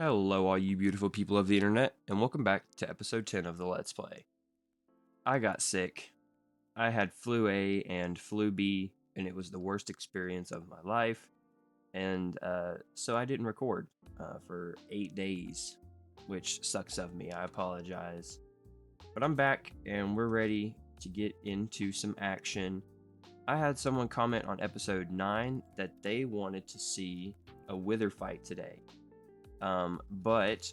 Hello, all you beautiful people of the internet, and welcome back to episode 10 of the Let's Play. I got sick. I had flu A and flu B, and it was the worst experience of my life. And so I didn't record for 8 days, which sucks of me. I apologize. But I'm back, and we're ready to get into some action. I had someone comment on episode 9 that they wanted to see a wither fight today. But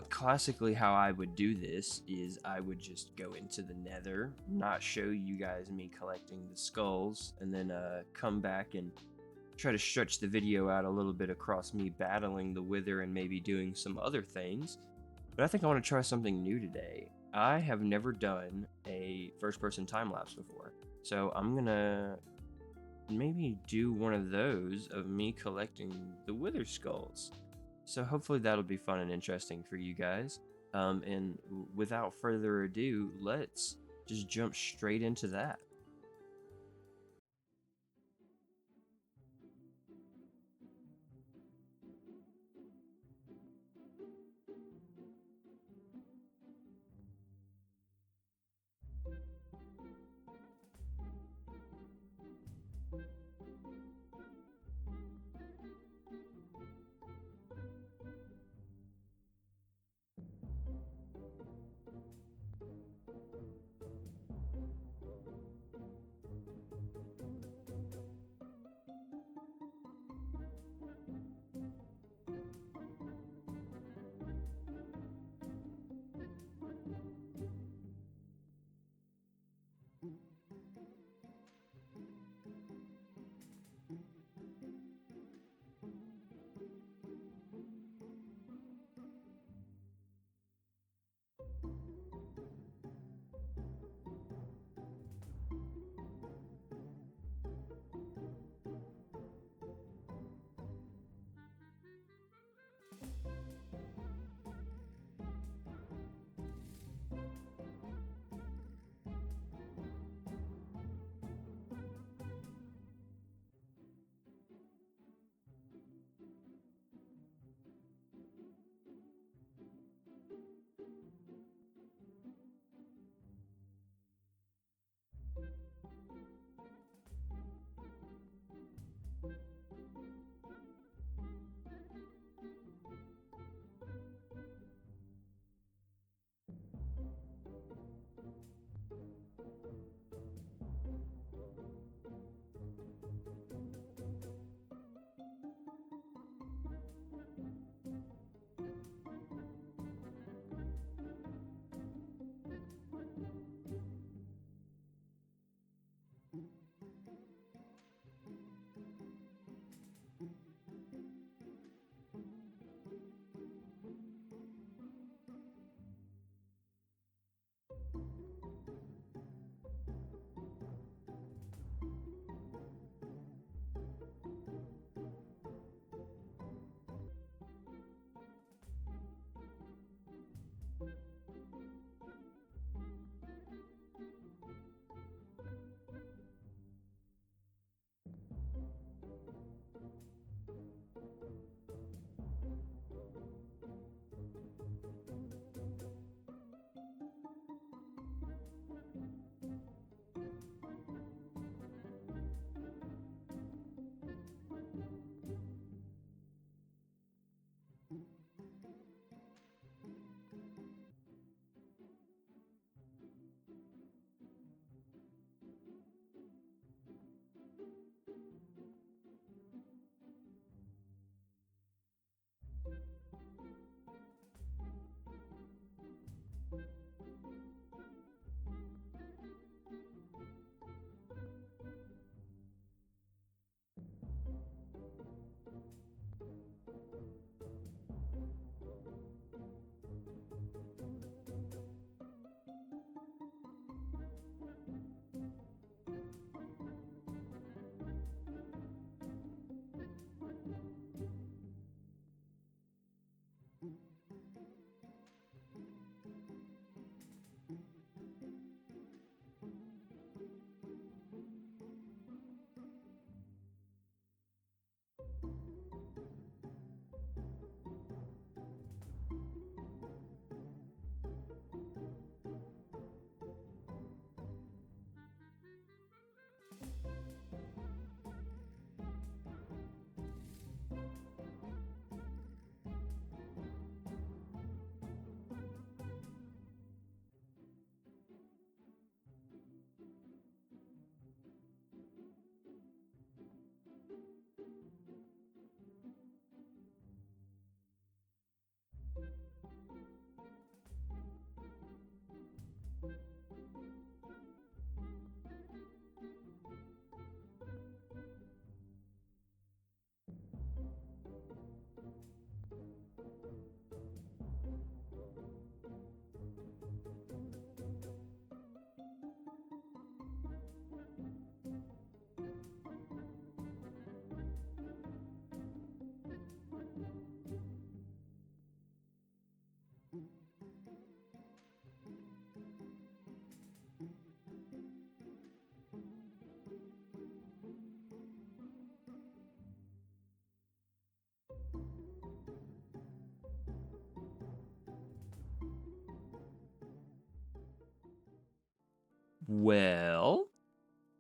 classically, how I would do this is I would just go into the Nether, not show you guys me collecting the skulls, and then come back and try to stretch the video out a little bit across me battling the Wither and maybe doing some other things. But I think I want to try something new today. I have never done a first-person time lapse before, so I'm gonna maybe do one of those of me collecting the Wither skulls. So hopefully that'll be fun and interesting for you guys. And without further ado, let's just jump straight into that. Well,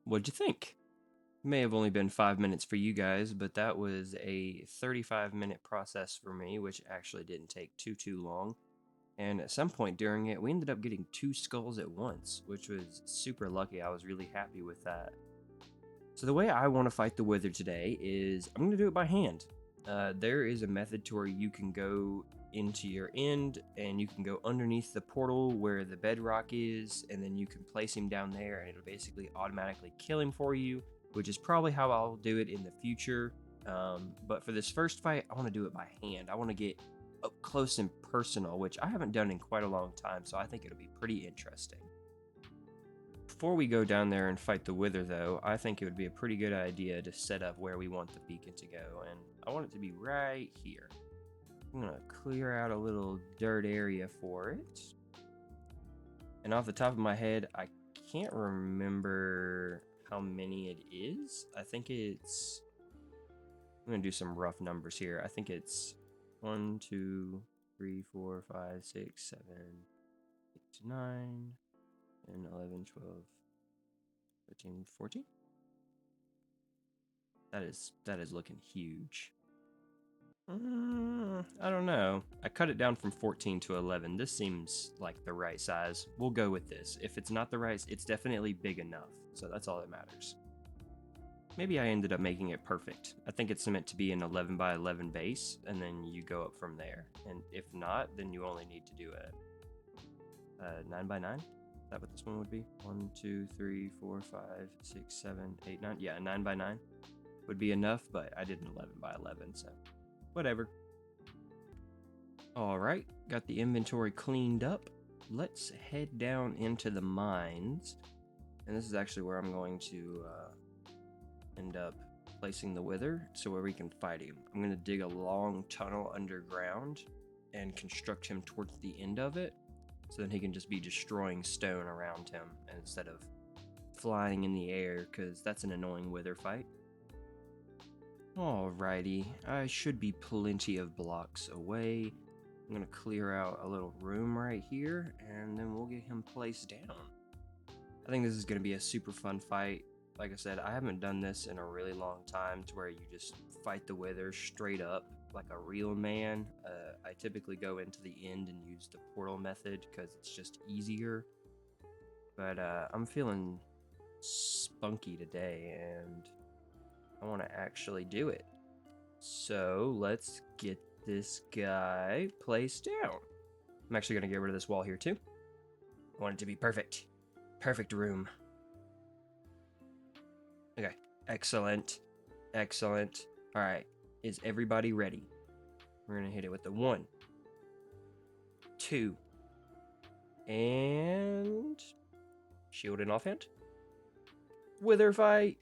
what'd you think? May have only been 5 minutes for you guys, but that was a 35-minute process for me, which actually didn't take too long. And at some point during it, we ended up getting 2 skulls at once, which was super lucky. I was really happy with that. So the way I want to fight the wither today is I'm going to do it by hand. There is a method to where you can go into your end and you can go underneath the portal where the bedrock is, and then you can place him down there and it'll basically automatically kill him for you, which is probably how I'll do it in the future. But for this first fight, I want to do it by hand. I want to get up close and personal, which I haven't done in quite a long time, so I think it'll be pretty interesting. Before we go down there and fight the wither, though, I think it would be a pretty good idea to set up where we want the beacon to go, and I want it to be right here. I'm going to clear out a little dirt area for it. And off the top of my head, I can't remember how many it is. I think it's... I'm going to do some rough numbers here. I think it's 1, 2, 3, 4, 5, 6, 7, 8, 9, 10, 11, 12, 13, 14. That is looking huge. I don't know. I cut it down from 14 to 11. This seems like the right size. We'll go with this. If it's not the right, it's definitely big enough. So that's all that matters. Maybe I ended up making it perfect. I think it's meant to be an 11 by 11 base, and then you go up from there. And if not, then you only need to do a 9 by 9. Is that what this one would be? 1, 2, 3, 4, 5, 6, 7, 8, 9. Yeah, a 9 by 9 would be enough, but I did an 11 by 11, so whatever. All right, got the inventory cleaned up. Let's head down into the mines. And this is actually where I'm going to end up placing the wither, so where we can fight him. I'm going to dig a long tunnel underground and construct him towards the end of it, so then he can just be destroying stone around him instead of flying in the air, because that's an annoying wither fight. Alrighty, I should be plenty of blocks away. I'm going to clear out a little room right here, and then we'll get him placed down. I think this is going to be a super fun fight. Like I said, I haven't done this in a really long time, to where you just fight the wither straight up like a real man. I typically go into the end and use the portal method because it's just easier. But I'm feeling spunky today, and I want to actually do it. So let's get this guy placed down. I'm actually going to get rid of this wall here too. I want it to be perfect. Perfect room. Okay, excellent. Excellent. All right, is everybody ready? We're going to hit it with the 1, 2, and shield and offhand. Wither fight.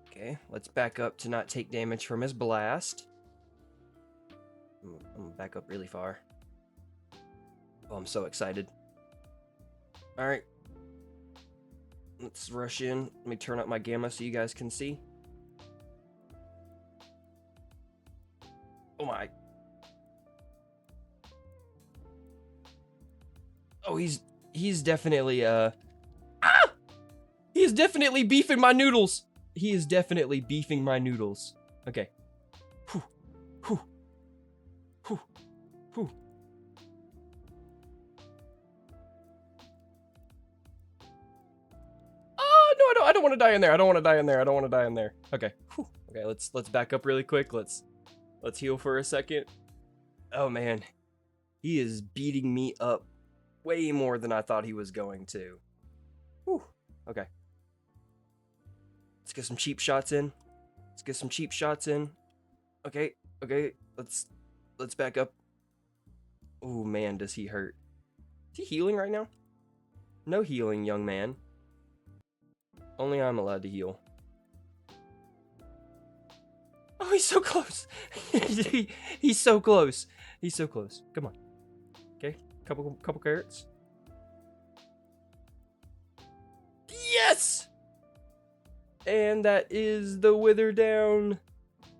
Okay, let's back up to not take damage from his blast. I'm gonna back up really far. Oh, I'm so excited. All right. Let's rush in. Let me turn up my gamma so you guys can see. Oh my. Oh, he's definitely He's definitely beefing my noodles. He is definitely beefing my noodles. Okay. Whew. Whew. Whew. Whew. I don't want to die in there. I don't want to die in there. I don't want to die in there. Okay. Whew. Okay, let's back up really quick. Let's heal for a second. Oh man. He is beating me up way more than I thought he was going to. Whew. Okay. Let's get some cheap shots in. Let's get some cheap shots in. Okay. Okay. Let's back up. Oh man, does he hurt? Is he healing right now? No healing, young man. Only I'm allowed to heal. Oh, he's so close. He's so close. He's so close. Come on. Okay, couple carrots. Yes! And that is the wither down.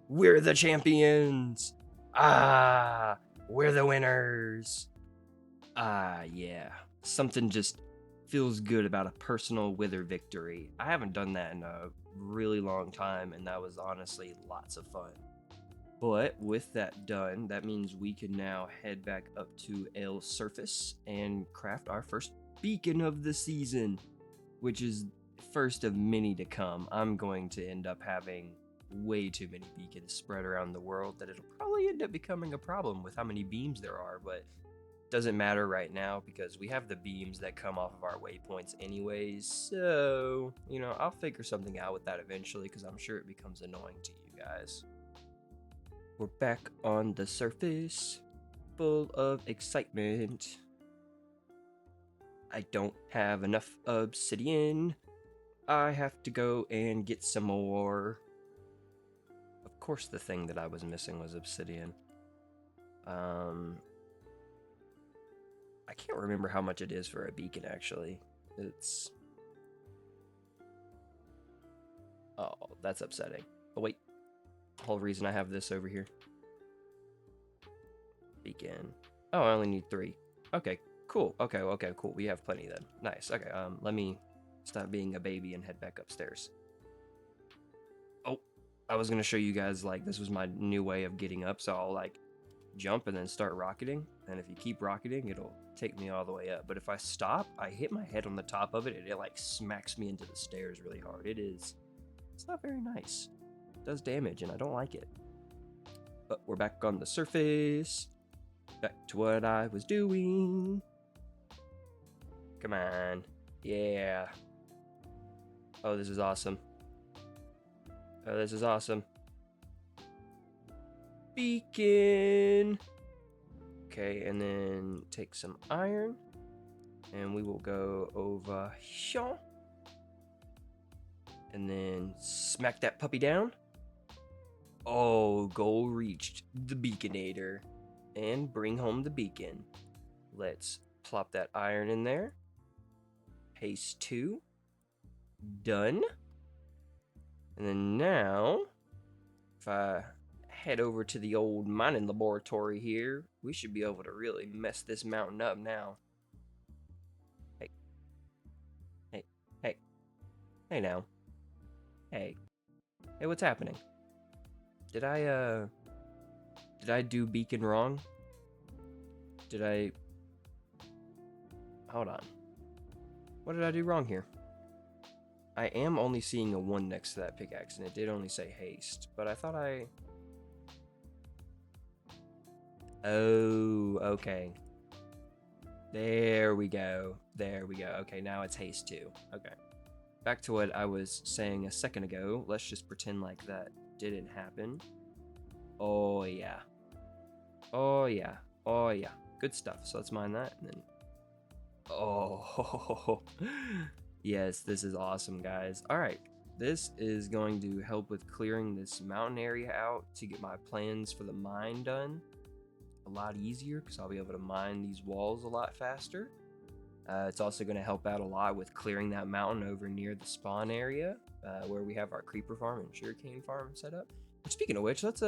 We're the champions. Ah, we're the winners. Ah, yeah. Something just feels good about a personal wither victory. I haven't done that in a really long time, and that was honestly lots of fun. But with that done, that means we can now head back up to Ale's surface and craft our first beacon of the season, which is first of many to come. I'm going to end up having way too many beacons spread around the world that it'll probably end up becoming a problem with how many beams there are, but doesn't matter right now because we have the beams that come off of our waypoints anyways. So, I'll figure something out with that eventually because I'm sure it becomes annoying to you guys. We're back on the surface, full of excitement. I don't have enough obsidian. I have to go and get some more. Of course, the thing that I was missing was obsidian. I can't remember how much it is for a beacon, actually. It's... Oh, that's upsetting. Oh, wait. Whole reason I have this over here. Beacon. Oh, I only need 3. Okay, cool. Okay, cool. We have plenty then. Nice. Okay, let me stop being a baby and head back upstairs. Oh, I was gonna show you guys, like, this was my new way of getting up, so I'll, like, jump and then start rocketing, and if you keep rocketing, it'll take me all the way up. But if I stop, I hit my head on the top of it, and it, like, smacks me into the stairs really hard. It's not very nice. It does damage, and I don't like it. But we're back on the surface. Back to what I was doing. Come on. Yeah. Oh, this is awesome. Oh, this is awesome. Beacon. Okay, and then take some iron. And we will go over here. And then smack that puppy down. Oh, goal reached. The Beaconator. And bring home the beacon. Let's plop that iron in there. Haste 2. Done. And then now, if I head over to the old mining laboratory here, we should be able to really mess this mountain up now. Hey. Hey. Hey. Hey now. Hey. Hey, what's happening? Did I do beacon wrong? Hold on. What did I do wrong here? I am only seeing a 1 next to that pickaxe, and it did only say haste, but I thought Oh, okay. There we go. Okay, now it's haste 2. Okay. Back to what I was saying a second ago. Let's just pretend like that didn't happen. Oh, yeah. Oh, yeah. Oh, yeah. Good stuff. So let's mine that, and then... Oh, yes, this is awesome, guys. All right, this is going to help with clearing this mountain area out to get my plans for the mine done a lot easier because I'll be able to mine these walls a lot faster. It's also going to help out a lot with clearing that mountain over near the spawn area where we have our creeper farm and sugarcane farm set up. But speaking of which, let's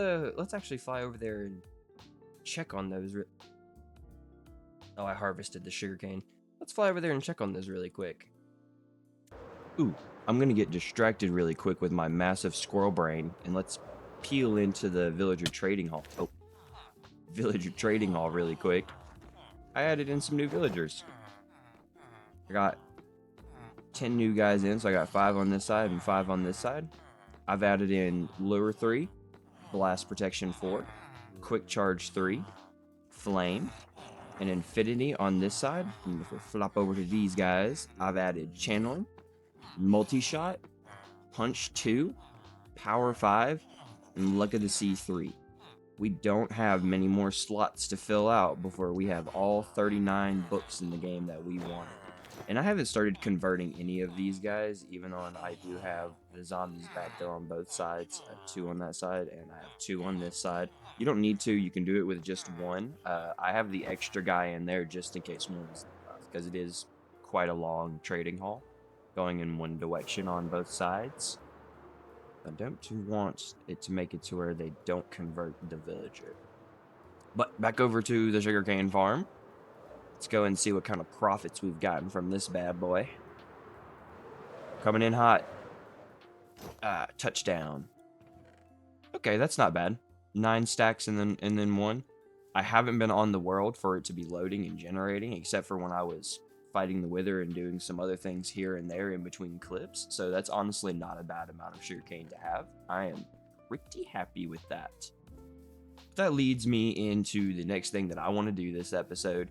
actually fly over there and check on those. Oh, I harvested the sugarcane. Let's fly over there and check on those really quick. Ooh, I'm gonna get distracted really quick with my massive squirrel brain, and let's peel into the villager trading hall. Oh, villager trading hall really quick. I added in some new villagers. I got 10 new guys in, so I got 5 on this side and 5 on this side. I've added in Lure 3, Blast Protection 4, Quick Charge 3, Flame, and Infinity on this side. And if we flop over to these guys, I've added Channeling, Multi-Shot, Punch 2, Power 5, and Luck of the Sea 3. We don't have many more slots to fill out before we have all 39 books in the game that we want. And I haven't started converting any of these guys, even though I do have the zombies back there on both sides. I have 2 on that side, and I have 2 on this side. You don't need to, you can do it with just 1. I have the extra guy in there just in case one's because it is quite a long trading hall, going in one direction on both sides. I don't want it to make it to where they don't convert the villager. But back over to the sugarcane farm. Let's Let's go and see what kind of profits we've gotten from this bad boy. Coming in hot. Touchdown. Okay, that's not bad. 9 stacks and then 1. I haven't been on the world for it to be loading and generating, except for when I was fighting the Wither and doing some other things here and there in between clips. So that's honestly not a bad amount of sugarcane to have. I am pretty happy with that. That leads me into the next thing that I want to do this episode.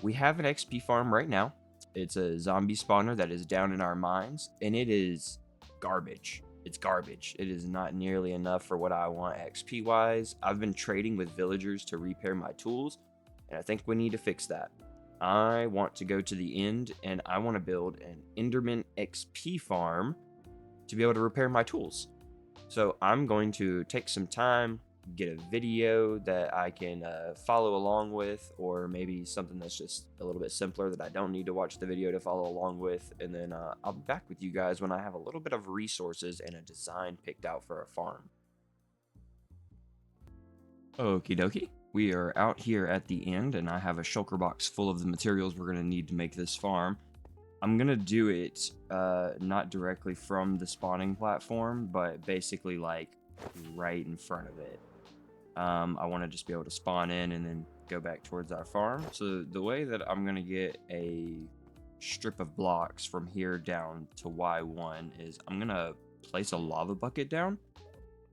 We have an XP farm right now. It's a zombie spawner that is down in our mines, and it is garbage. It's garbage. It is not nearly enough for what I want XP wise. I've been trading with villagers to repair my tools, and I think we need to fix that. I want to go to the end, and I want to build an Enderman XP farm to be able to repair my tools. So I'm going to take some time, get a video that I can follow along with, or maybe something that's just a little bit simpler that I don't need to watch the video to follow along with, and then I'll be back with you guys when I have a little bit of resources and a design picked out for a farm. Okie dokie, we are out here at the end, and I have a shulker box full of the materials we're going to need to make this farm. I'm going to do it not directly from the spawning platform, but basically like right in front of it. I want to just be able to spawn in and then go back towards our farm. So the way that I'm going to get a strip of blocks from here down to Y1 is I'm going to place a lava bucket down,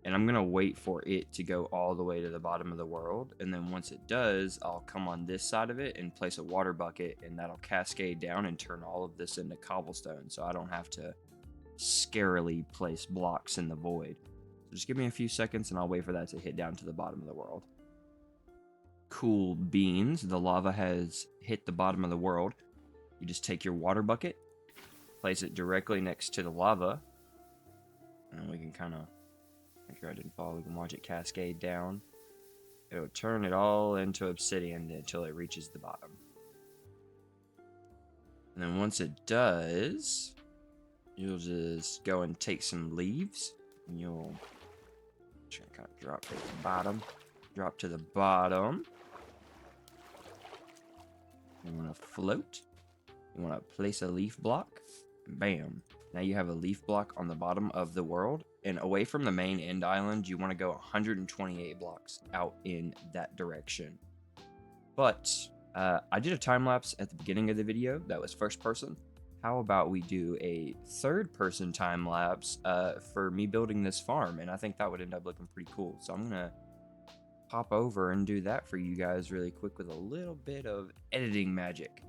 and I'm going to wait for it to go all the way to the bottom of the world. And then once it does, I'll come on this side of it and place a water bucket, and that'll cascade down and turn all of this into cobblestone, so I don't have to scarily place blocks in the void. Just give me a few seconds and I'll wait for that to hit down to the bottom of the world. Cool beans. The lava has hit the bottom of the world. You just take your water bucket, place it directly next to the lava, and we can kind of make sure I didn't fall. We can watch it cascade down. It'll turn it all into obsidian until it reaches the bottom. And then once it does, you'll just go and take some leaves, and you'll kind of drop to the bottom. Drop to the bottom. You want to float. You want to place a leaf block. Bam. Now you have a leaf block on the bottom of the world. And away from the main end island, you want to go 128 blocks out in that direction. But I did a time lapse at the beginning of the video that was first person. How about we do a third person time lapse for me building this farm? And I think that would end up looking pretty cool. So I'm going to pop over and do that for you guys really quick with a little bit of editing magic.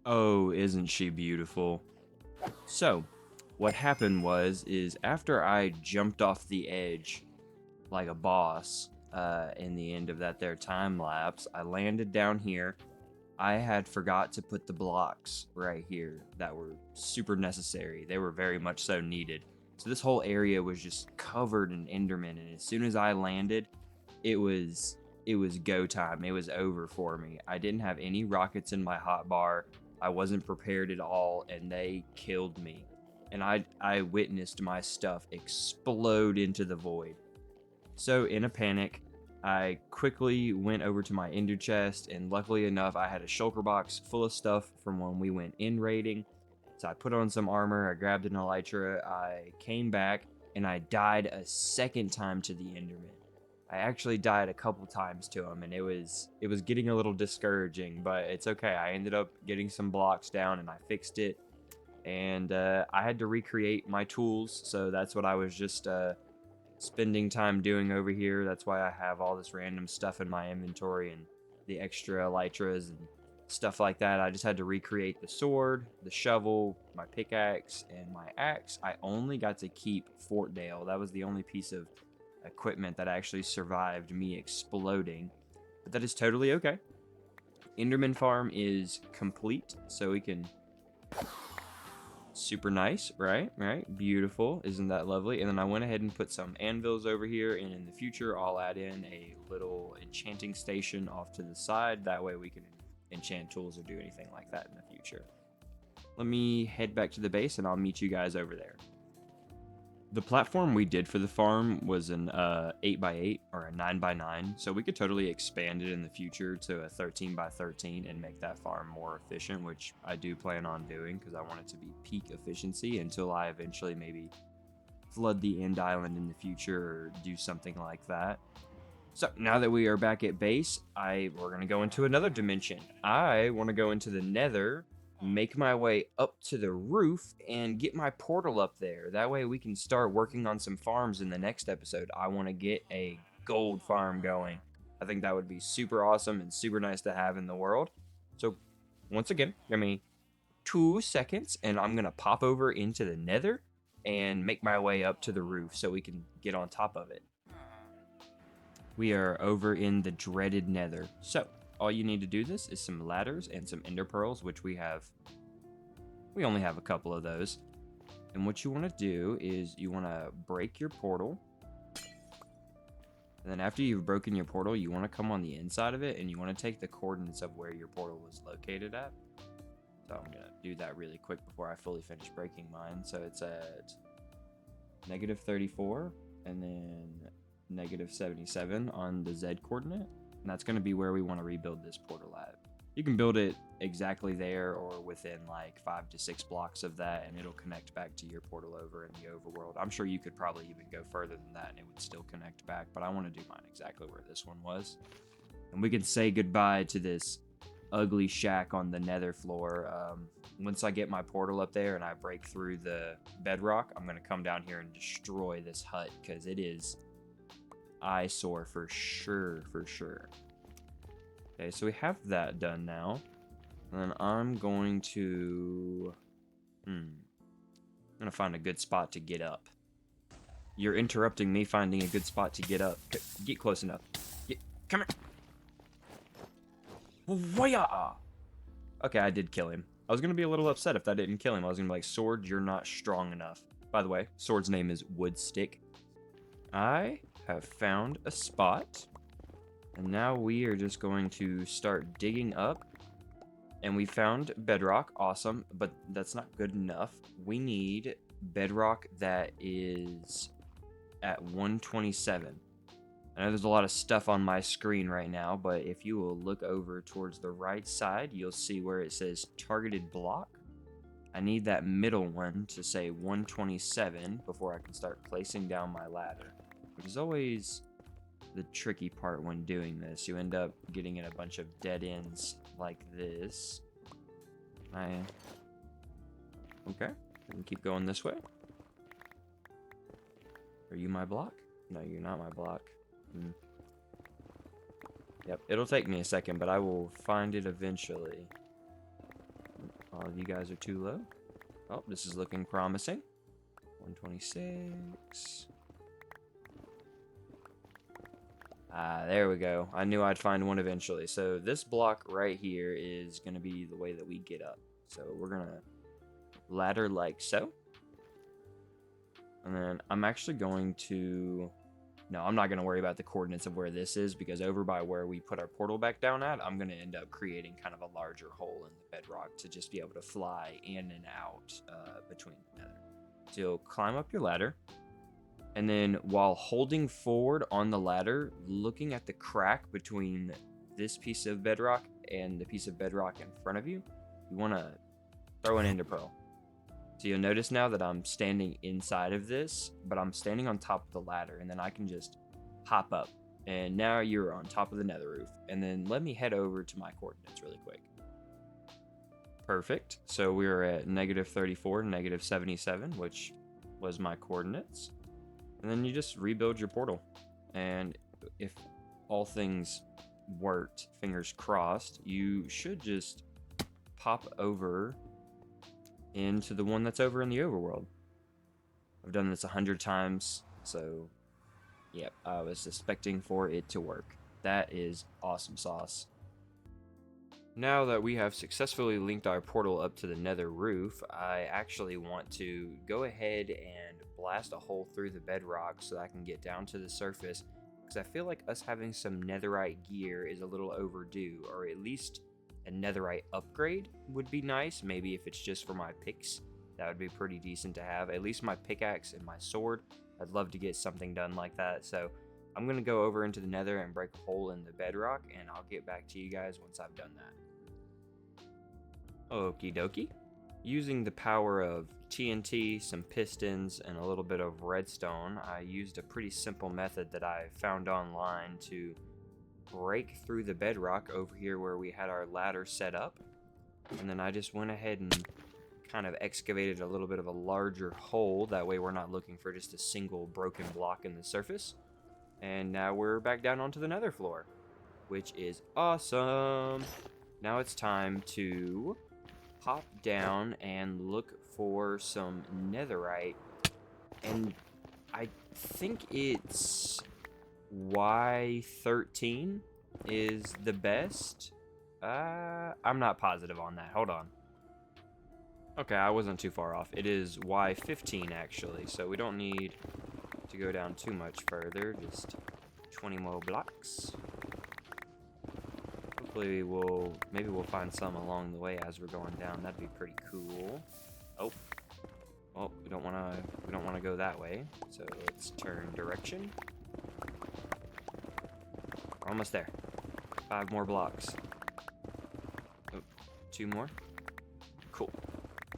Oh, isn't she beautiful? So, what happened is after I jumped off the edge like a boss in the end of that there time lapse, I landed down here. I had forgot to put the blocks right here that were super necessary. They were very much so needed. So this whole area was just covered in Enderman, and as soon as I landed, it was it was go time. It was over for me. I didn't have any rockets in my hotbar. I wasn't prepared at all, and they killed me. And I witnessed my stuff explode into the void. So in a panic, I quickly went over to my ender chest, and luckily enough, I had a shulker box full of stuff from when we went in raiding. So I put on some armor, I grabbed an elytra, I came back, and I died a second time to the Enderman. I actually died a couple times to him, and it was getting a little discouraging, but it's okay. I ended up getting some blocks down, and I fixed it, and I had to recreate my tools, so that's what I was just spending time doing over here. That's why I have all this random stuff in my inventory and the extra elytras and stuff like that. I just had to recreate the sword, the shovel, my pickaxe, and my axe. I only got to keep Fortdale. That was the only piece of equipment that actually survived me exploding. But that is totally okay. Enderman farm is complete, so we can super nice, right? Beautiful. Isn't that lovely? And then I went ahead and put some anvils over here, and in the future I'll add in a little enchanting station off to the side. That way we can enchant tools or do anything like that in the future. Let me head back to the base and I'll meet you guys over there. The platform we did for the farm was an 8x8 or a 9x9, so we could totally expand it in the future to a 13x13 and make that farm more efficient, which I do plan on doing because I want it to be peak efficiency until I eventually maybe flood the end island in the future or do something like that. So now that we are back at base, we're going to go into another dimension. I want to go into the Nether, make my way up to the roof, and get my portal up there. That way we can start working on some farms in the next episode. I want to get a gold farm going. I think that would be super awesome and super nice to have in the world. So once again, give me 2 seconds, and I'm going to pop over into the Nether and make my way up to the roof so we can get on top of it. We are over in the dreaded Nether. So, all you need to do this is some ladders and some ender pearls, which we have. We only have a couple of those. And what you want to do is you want to break your portal. And then after you've broken your portal, you want to come on the inside of it and you want to take the coordinates of where your portal was located at. So I'm going to do that really quick before I fully finish breaking mine. So it's at -34 and then -77 on the Z coordinate, and that's going to be where we want to rebuild this portal at. You can build it exactly there or within like 5 to 6 blocks of that, and it'll connect back to your portal over in the overworld. I'm sure you could probably even go further than that and it would still connect back, but I want to do mine exactly where this one was. And we can say goodbye to this ugly shack on the Nether floor. Once I get my portal up there and I break through the bedrock, I'm going to come down here and destroy this hut because it is eyesore for sure. Okay, so we have that done now. And then I'm going to find a good spot to get up. You're interrupting me finding a good spot to get up. Get close enough. Come here. Voya! Okay, I did kill him. I was going to be a little upset if that didn't kill him. I was going to be like, Sword, you're not strong enough. By the way, Sword's name is Woodstick. I have found a spot. And now we are just going to start digging up. And we found bedrock. Awesome. But that's not good enough. We need bedrock that is at 127. I know there's a lot of stuff on my screen right now, but if you will look over towards the right side, you'll see where it says targeted block. I need that middle one to say 127 before I can start placing down my ladder, which is always the tricky part when doing this. You end up getting in a bunch of dead ends like this. Okay, we can keep going this way. Are you my block? No, you're not my block. Yep, it'll take me a second, but I will find it eventually. All of you guys are too low. Oh, this is looking promising. 126. Ah, there we go. I knew I'd find one eventually. So this block right here is going to be the way that we get up. So we're going to ladder like so. And then I'm actually going to... No, I'm not going to worry about the coordinates of where this is, because over by where we put our portal back down at, I'm going to end up creating kind of a larger hole in the bedrock to just be able to fly in and out between the nether. So you'll climb up your ladder. And then while holding forward on the ladder, looking at the crack between this piece of bedrock and the piece of bedrock in front of you, you want to throw an ender pearl. So you'll notice now that I'm standing inside of this, but I'm standing on top of the ladder, and then I can just hop up. And now you're on top of the nether roof. And then let me head over to my coordinates really quick. Perfect. So we're at -34, -77, which was my coordinates. And then you just rebuild your portal. And if all things worked, fingers crossed, you should just pop over into the one that's over in the overworld. I've done this 100 times, so yep, I was expecting for it to work. That is awesome sauce. Now that we have successfully linked our portal up to the nether roof, I actually want to go ahead and blast a hole through the bedrock so that I can get down to the surface, because I feel like us having some netherite gear is a little overdue, or at least a netherite upgrade would be nice. Maybe if it's just for my picks, that would be pretty decent to have. At least my pickaxe and my sword, I'd love to get something done like that. So I'm going to go over into the nether and break a hole in the bedrock, and I'll get back to you guys once I've done that. Okie dokie. Using the power of TNT, some pistons, and a little bit of redstone, I used a pretty simple method that I found online to break through the bedrock over here where we had our ladder set up. And then I just went ahead and kind of excavated a little bit of a larger hole. That way we're not looking for just a single broken block in the surface. And now we're back down onto the nether floor, which is awesome. Now it's time to hop down and look for some netherite. And I think it's Y13 is the best. I'm not positive on that. Hold on. Okay, I wasn't too far off. It is Y15 actually, so we don't need to go down too much further. Just 20 more blocks. Hopefully maybe we'll find some along the way as we're going down. That'd be pretty cool. Oh, we don't want to go that way. So let's turn direction. We're almost there. 5 more blocks. Oh, 2 more. Cool.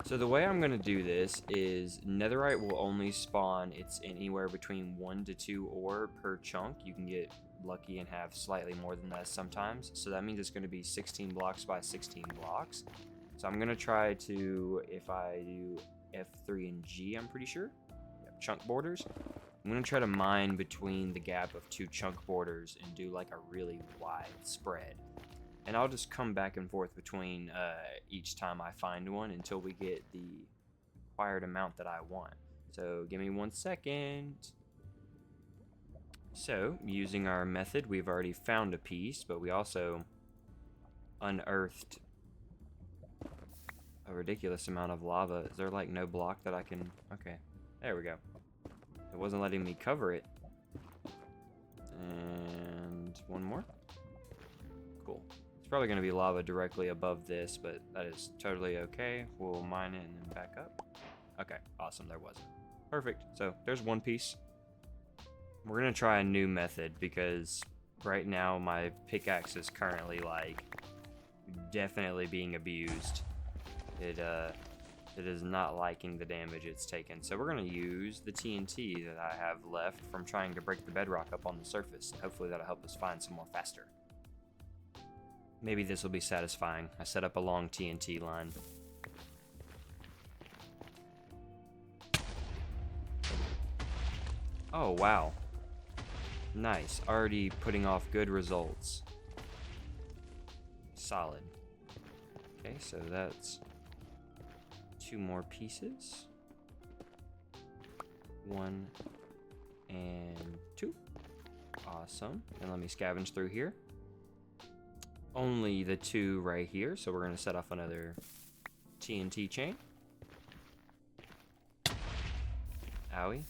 So the way I'm going to do this is netherite will only spawn. It's anywhere between 1 to 2 ore per chunk. You can get lucky and have slightly more than that sometimes. So that means it's going to be 16 blocks by 16 blocks. So I'm going to try to, if I do F3 and G, I'm pretty sure. Yep, chunk borders. I'm going to try to mine between the gap of 2 chunk borders and do like a really wide spread. And I'll just come back and forth between each time I find one until we get the required amount that I want. So give me 1 second. So using our method, we've already found a piece, but we also unearthed a ridiculous amount of lava. Is there like no block that I can... Okay, there we go. It wasn't letting me cover it. And 1 more. Cool. It's probably going to be lava directly above this, but that is totally okay. We'll mine it and then back up. Okay, awesome. There wasn't. Perfect. So there's 1 piece. We're going to try a new method because right now my pickaxe is currently like definitely being abused. It is not liking the damage it's taken. So we're going to use the TNT that I have left from trying to break the bedrock up on the surface. Hopefully that'll help us find some more faster. Maybe this will be satisfying. I set up a long TNT line. Oh, wow. Nice. Already putting off good results. Solid. Okay, so that's 2 more pieces. 1 and 2. Awesome. And let me scavenge through here. Only the 2 right here, so we're going to set off another TNT chain. Owie.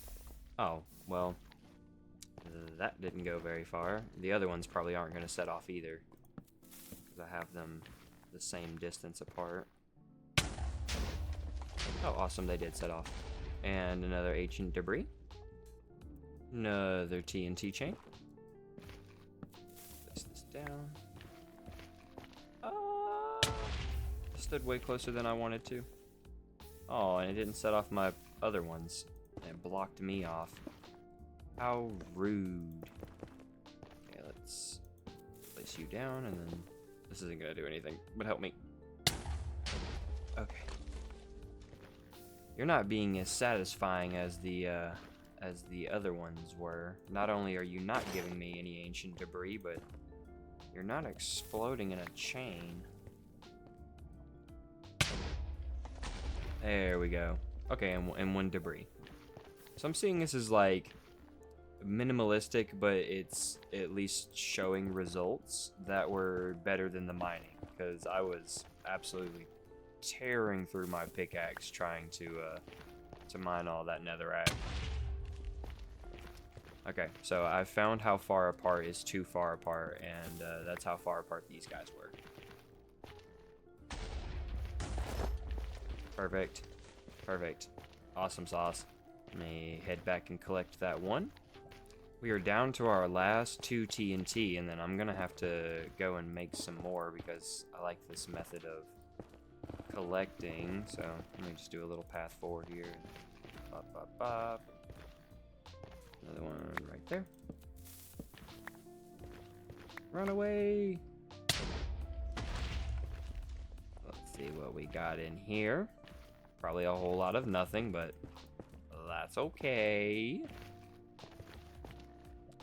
Oh, well, that didn't go very far. The other ones probably aren't going to set off either, because I have them the same distance apart. Oh, awesome, they did set off. And another ancient debris. Another TNT chain. Place this down. Stood way closer than I wanted to. Oh, and it didn't set off my other ones. It blocked me off. How rude. Okay, let's place you down, and then this isn't gonna do anything, but help me. Okay. You're not being as satisfying as the other ones were. Not only are you not giving me any ancient debris, but you're not exploding in a chain. There we go. Okay, and 1 debris. So I'm seeing this as like minimalistic, but it's at least showing results that were better than the mining, because I was absolutely tearing through my pickaxe trying to mine all that netherite. Okay, so I found how far apart is too far apart, and that's how far apart these guys were. Perfect. Perfect. Awesome sauce. Let me head back and collect that 1. We are down to our last 2 TNT, and then I'm gonna have to go and make some more because I like this method of collecting. So let me just do a little path forward here. Bop, bop, bop. Another one right there. Run away! Let's see what we got in here. Probably a whole lot of nothing, but that's okay.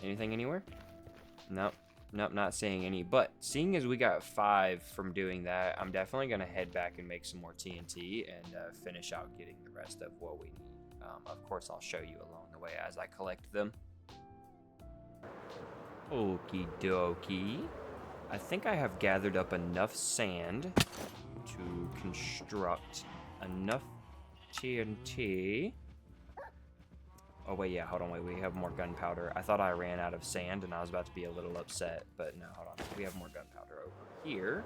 Anything anywhere? Nope. Nope, not seeing any. But seeing as we got 5 from doing that, I'm definitely going to head back and make some more TNT and finish out getting the rest of what we need. Of course, I'll show you along the way as I collect them. Okie dokie. I think I have gathered up enough sand to construct enough TNT. Oh, wait, yeah, hold on, wait, we have more gunpowder. I thought I ran out of sand, and I was about to be a little upset, but no, hold on. We have more gunpowder over here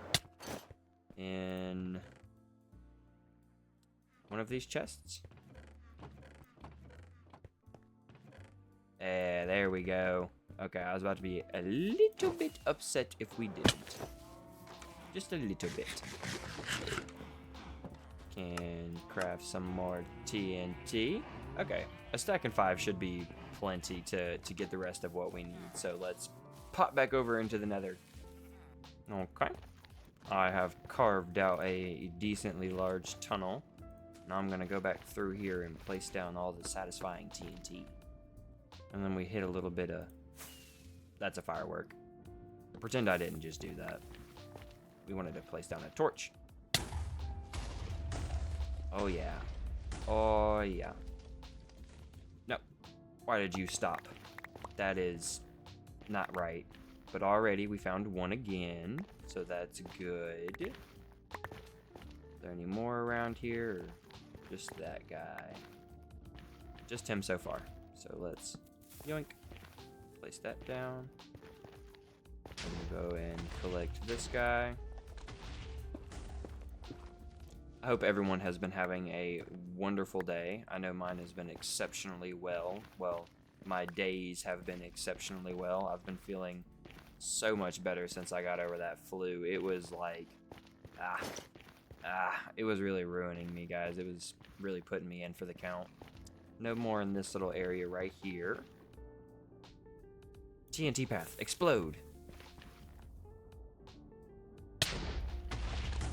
in one of these chests. There we go. Okay, I was about to be a little bit upset if we didn't. Just a little bit. Can craft some more TNT. Okay, a stack and 5 should be plenty to get the rest of what we need. So let's pop back over into the nether. Okay. I have carved out a decently large tunnel. Now I'm going to go back through here and place down all the satisfying TNT. And then we hit a little bit of... That's a firework. Pretend I didn't just do that. We wanted to place down a torch. Oh, yeah. Oh, yeah. No. Why did you stop? That is not right. But already we found 1 again, so that's good. Is there any more around here, or just that guy? Just him so far. So let's yoink. Place that down. And we'll go and collect this guy. I hope everyone has been having a wonderful day. I know mine has been exceptionally well. Well, my days have been exceptionally well. I've been feeling so much better since I got over that flu. It was like, it was really ruining me, guys. It was really putting me in for the count. No more in this little area right here. TNT path, explode.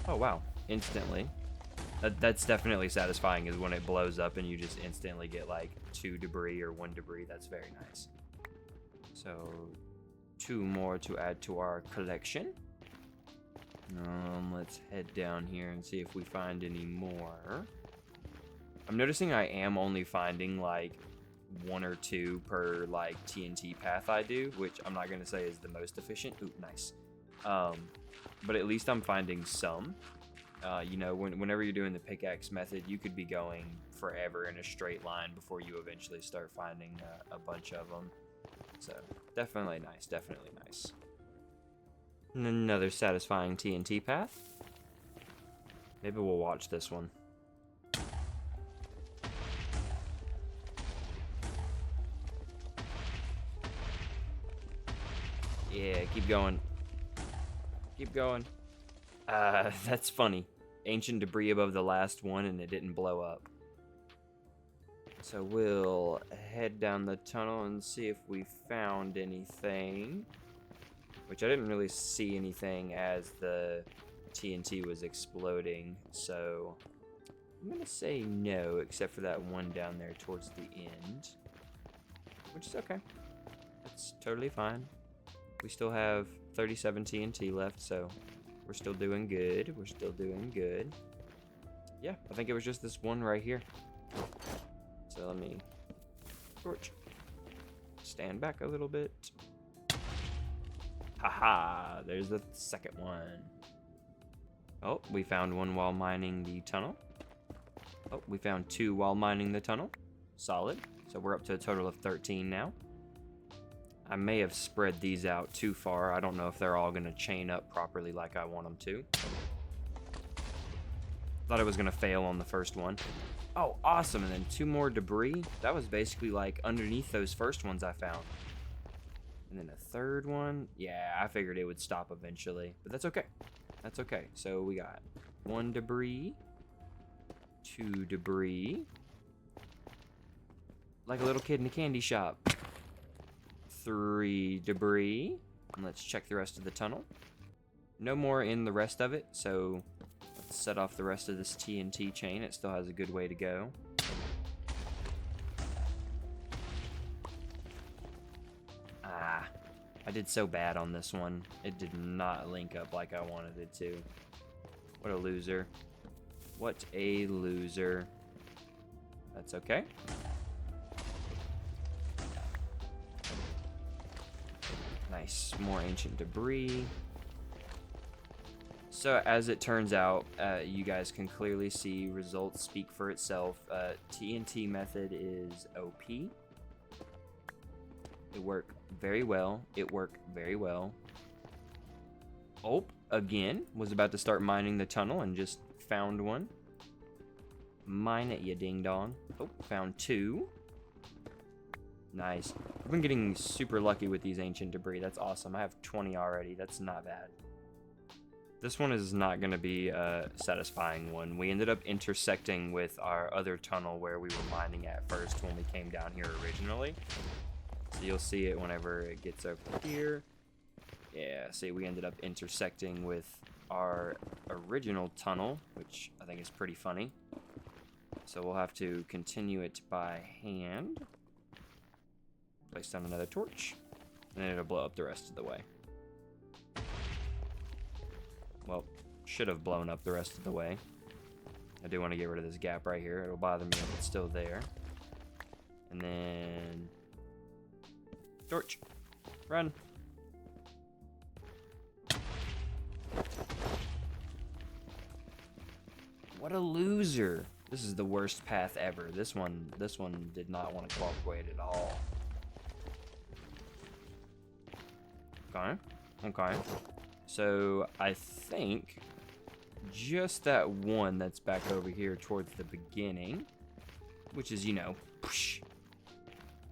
Oh, wow. Instantly. That's definitely satisfying, is when it blows up and you just instantly get like 2 debris or 1 debris. That's very nice. So 2 more to add to our collection. Let's head down here and see if we find any more. I'm noticing I am only finding like 1 or 2 per like TNT path I do, which I'm not gonna say is the most efficient. Ooh, nice. But at least I'm finding some. You know, whenever you're doing the pickaxe method, you could be going forever in a straight line before you eventually start finding a bunch of them. So definitely nice, definitely nice. Another satisfying TNT path. Maybe we'll watch this one. Yeah, keep going. Keep going. That's funny. Ancient debris above the last one and it didn't blow up. So we'll head down the tunnel and see if we found anything. Which I didn't really see anything as the TNT was exploding. So I'm gonna say no, except for that one down there towards the end. Which is okay. That's totally fine. We still have 37 TNT left, so we're still doing good. We're still doing good. Yeah, I think it was just this one right here. So let me torch. Stand back a little bit. Haha, there's the second one. Oh, we found one while mining the tunnel. Oh, we found 2 while mining the tunnel. Solid. So we're up to a total of 13 now. I may have spread these out too far. I don't know if they're all going to chain up properly like I want them to. Thought it was going to fail on the first one. Oh, awesome. And then 2 more debris. That was basically like underneath those first ones I found. And then a 3rd one. Yeah, I figured it would stop eventually. But that's okay. That's okay. So we got 1 debris. 2 debris. Like a little kid in a candy shop. 3 debris. And let's check the rest of the tunnel. No more in the rest of it, so let's set off the rest of this TNT chain. It still has a good way to go. Ah, I did so bad on this one. It did not link up like I wanted it to. What a loser. What a loser. That's okay. Nice, more ancient debris. So as it turns out, you guys can clearly see results speak for itself. TNT method is OP. It worked very well. It worked very well. Oh, again, was about to start mining the tunnel and just found one. Mine it, you ding dong. Oh, found 2. Nice. I've been getting super lucky with these ancient debris. That's awesome. I have 20 already. That's not bad. This one is not going to be a satisfying one. We ended up intersecting with our other tunnel where we were mining at first when we came down here originally. So you'll see it whenever it gets over here. Yeah, see, we ended up intersecting with our original tunnel, which I think is pretty funny. So we'll have to continue it by hand. Place down another torch, and then it'll blow up the rest of the way. Well, should have blown up the rest of the way. I do want to get rid of this gap right here. It'll bother me if it's still there. And then... torch. Run. What a loser. This is the worst path ever. This one did not want to cooperate at all. Okay. So I think just that one that's back over here towards the beginning, which is, you know,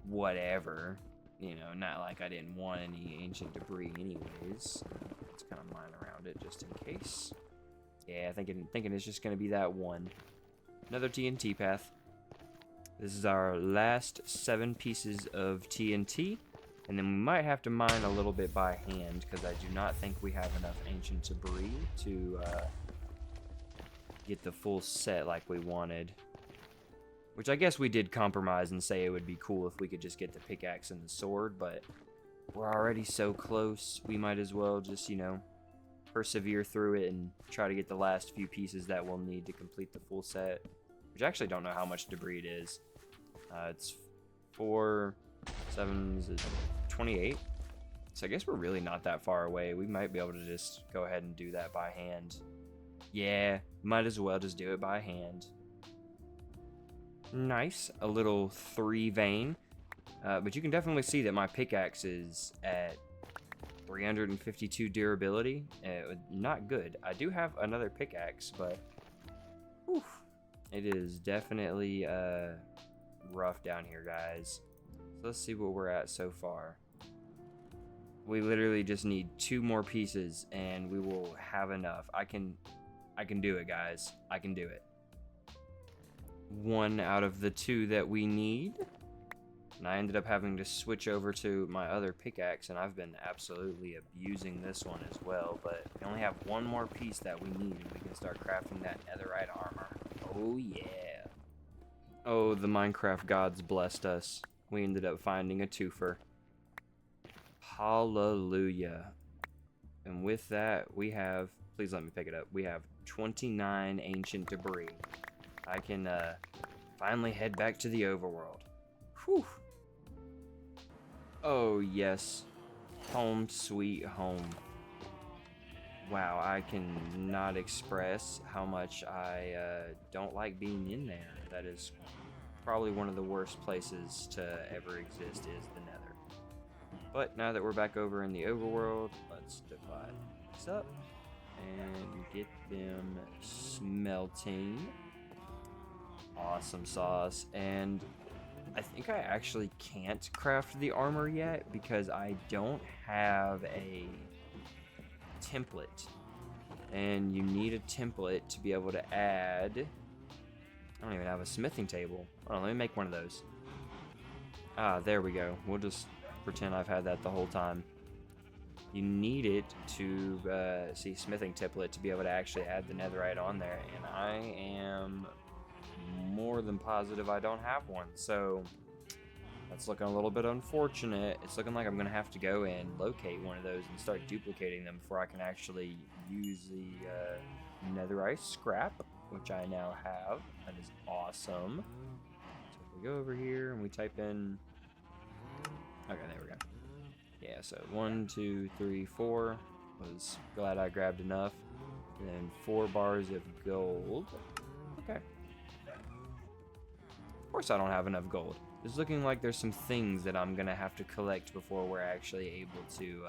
whatever. You know, not like I didn't want any ancient debris anyways. Let's kind of mine around it just in case. Yeah, thinking it's just going to be that one. Another TNT path. This is our last 7 pieces of TNT. And then we might have to mine a little bit by hand because I do not think we have enough ancient debris to get the full set like we wanted. Which I guess we did compromise and say it would be cool if we could just get the pickaxe and the sword, but we're already so close. We might as well just, you know, persevere through it and try to get the last few pieces that we'll need to complete the full set. which I actually don't know how much debris it is. It's 4, 7, 28. So I guess we're really not that far away. We might be able to just go ahead and do that by hand. Yeah, might as well just do it by hand. Nice, a little 3 vein. But you can definitely see that my pickaxe is at 352 durability. Not good. I do have another pickaxe, but whew, it is definitely rough down here, guys. So let's see what we're at so far. We literally just need 2 more pieces and we will have enough. I can do it, guys. I can do it. 1 out of the 2 that we need. And I ended up having to switch over to my other pickaxe, and I've been absolutely abusing this one as well. But we only have 1 more piece that we need, and we can start crafting that netherite armor. Oh, yeah. Oh, the Minecraft gods blessed us. We ended up finding a twofer. Hallelujah. And with that, we have... Please let me pick it up. We have 29 ancient debris. I can finally head back to the overworld. Whew. Oh, yes. Home sweet home. Wow, I cannot express how much I don't like being in there. That is probably one of the worst places to ever exist is the Nether. But now that we're back over in the overworld, let's divide this up and get them smelting. Awesome sauce. And I think I actually can't craft the armor yet because I don't have a template. And you need a template to be able to add... I don't even have a smithing table. Hold on, let me make one of those. Ah, there we go. We'll just pretend I've had that the whole time. You need it to see smithing template to be able to actually add the netherite on there. And I am more than positive I don't have one, so that's looking a little bit unfortunate. It's looking like I'm gonna have to go and locate one of those and start duplicating them before I can actually use the netherite scrap, which I now have. That is awesome. So if we go over here and we type in, okay, there we go. Yeah, so 1, 2, 3, 4. Was glad I grabbed enough. And then 4 bars of gold. Okay. Of course I don't have enough gold. It's looking like there's some things that I'm gonna have to collect before we're actually able to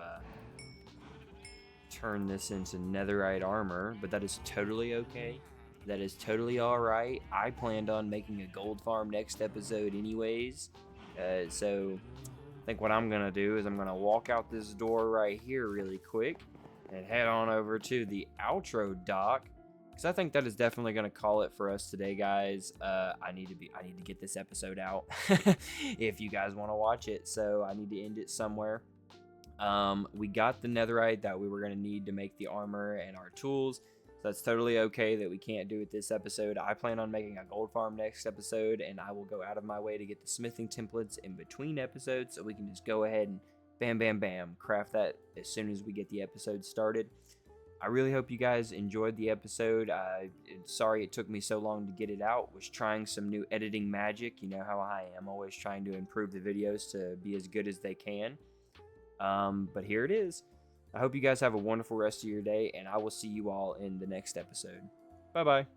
turn this into netherite armor, but that is totally okay. That is totally alright. I planned on making a gold farm next episode anyways, so I think what I'm gonna do is I'm gonna walk out this door right here really quick and head on over to the outro dock, because I think that is definitely gonna call it for us today, guys. I need to get this episode out if you guys want to watch it, so I need to end it somewhere. We got the netherite that we were gonna need to make the armor and our tools. So that's totally okay that we can't do it this episode. I plan on making a gold farm next episode, and I will go out of my way to get the smithing templates in between episodes so we can just go ahead and bam, bam, bam, craft that as soon as we get the episode started. I really hope you guys enjoyed the episode. Sorry it took me so long to get it out. Was trying some new editing magic. You know how I am, always trying to improve the videos to be as good as they can. But here it is. I hope you guys have a wonderful rest of your day, and I will see you all in the next episode. Bye-bye.